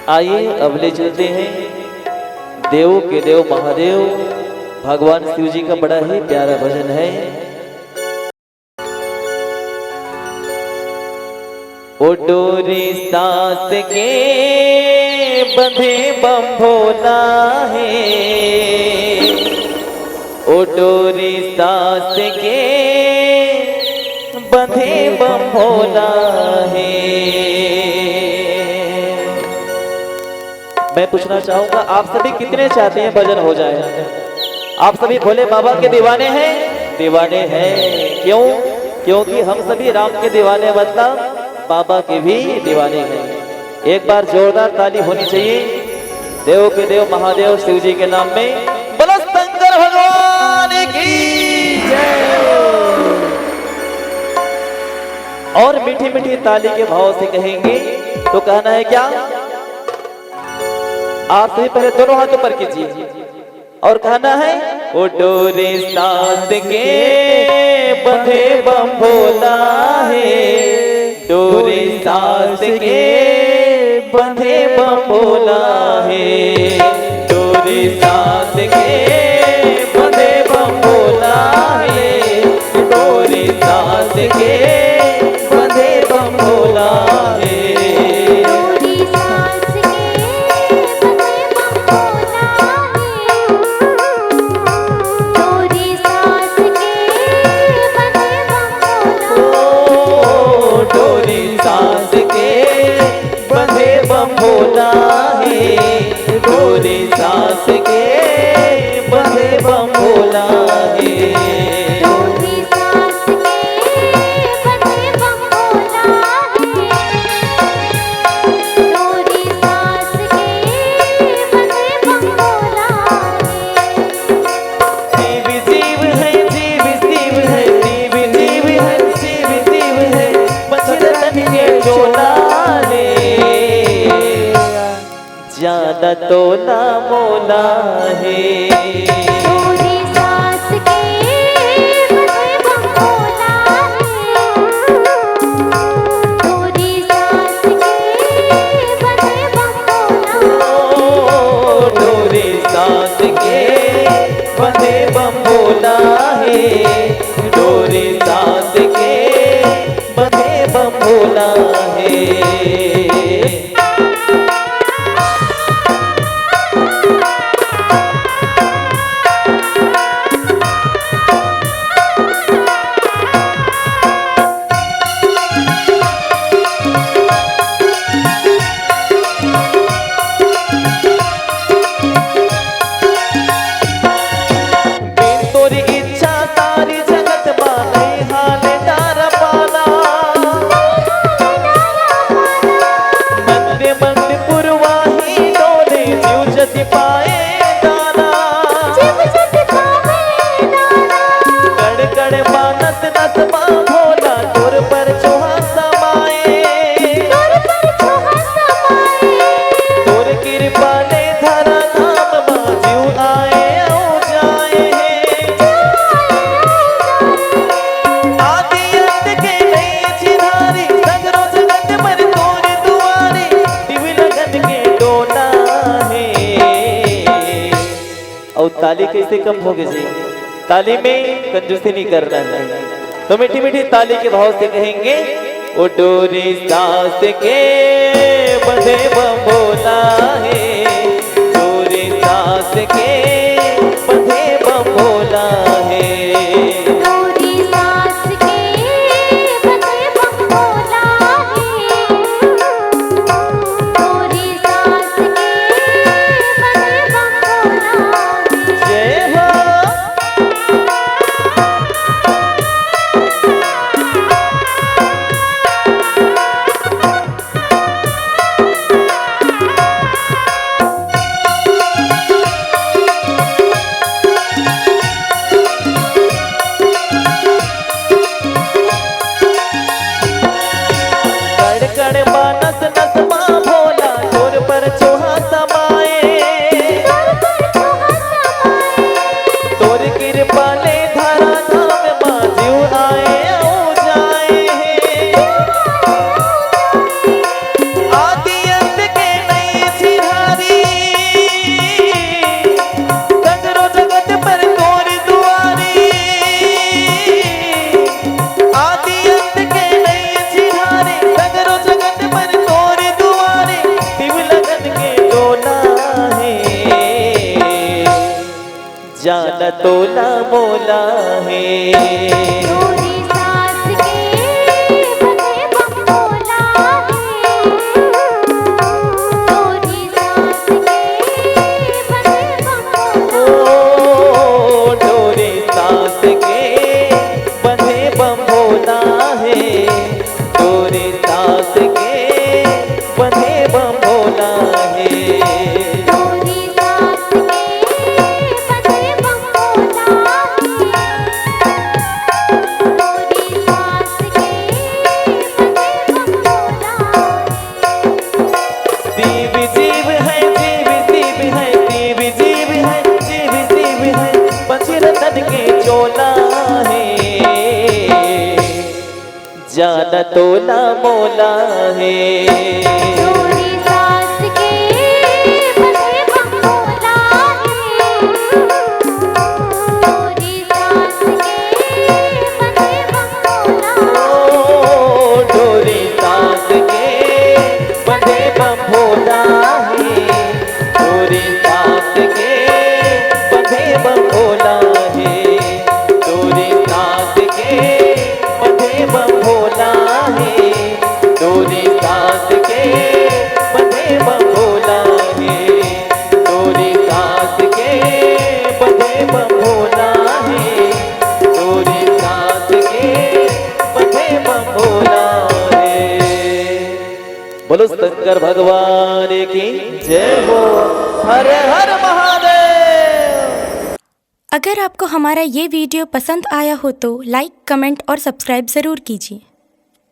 आइए अब ले चलते हैं देव के देव महादेव भगवान शिव जी का बड़ा ही प्यारा भजन है। ओ डोरी सास के बंधे बम भोला है, ओ डोरी सास के बंधे बम भोला है। मैं पूछना चाहूंगा आप सभी कितने चाहते हैं भजन हो जाए? आप सभी भोले बाबा के दीवाने हैं? दीवाने हैं। क्यों? क्योंकि हम सभी राम के दीवाने मतलब बाबा के भी दीवाने हैं। एक बार जोरदार ताली होनी चाहिए देव के देव महादेव शिव जी के नाम में। बोलो शंकर भगवान की जय। और मीठी मीठी ताली के भाव से कहेंगे तो कहना है क्या? आप सभी पहले दोनों हाथों पर कीजिए और कहना है ओ डोरी सास के बंधे बम भोला है, डोरी सास के बंधे बम भोला है, डोरी सास के बंधे बम भोला है, डोरी सास के बंधे बम भोला है। भोला है डोरी सास के बंधे बम भोला है, डोरी सास के बंधे बम भोला है, डोरी सास के बंधे बम भोला है। जीव जीव है, जीव जीव है, जीव जीव है, जीव जीव है, बचरतन के चोला रे, ज्यादा तो ना मोला है। डोरी सास के बंधे बम भोला है, डोरी सास के बंधे बम भोला, डोरी सास के बंधे बम भोला है, डोरी सास के बंधे बम भोला है। ताली कैसे कम होगी जी? ताली में कंजूसी नहीं करना है। तो मीठी मीठी ताली के भाव से कहेंगे ओ डोरी सास के बंधे बम भोला है, डोरी सास के बंधे बम भोला है, डोरी सास के बंधे बम भोला है, डोरी सास के बंधे बम भोला। जय हो। जाना तोला मोला है। डोरी सास के बंधे बम भोला है। डोरी सास के बंधे बम भोला। ओ डोरी सास के बंधे बम भोला है। डोरी सास के बंधे बम भोला है। डोरी सास के बंधे बम भोला है। डोरी सास के बंधे बम भोला है। जीव जीव है, जीव जीव है, जीव जीव है, जीव जीव है, पंछी रतन के चोला है। जाना तोला मोला है। डोरी सास के बंधे बम भोला है। डोरी सास के बंधे बम भोला है। ओ डोरी सास के बंधे बम भोला है। डोरी सास के बंधे बम भोला है। डोरी सास के बंधे बम भोला है। डोरी सास के बंधे बम भोला है। डोरी सास के बंधे बम भोला है। डोरी सास के बंधे बम भोला है। बोलो शंकर भगवान की जय हो। हर हर महादेव। अगर आपको हमारा ये वीडियो पसंद आया हो तो लाइक, कमेंट और सब्सक्राइब ज़रूर कीजिए।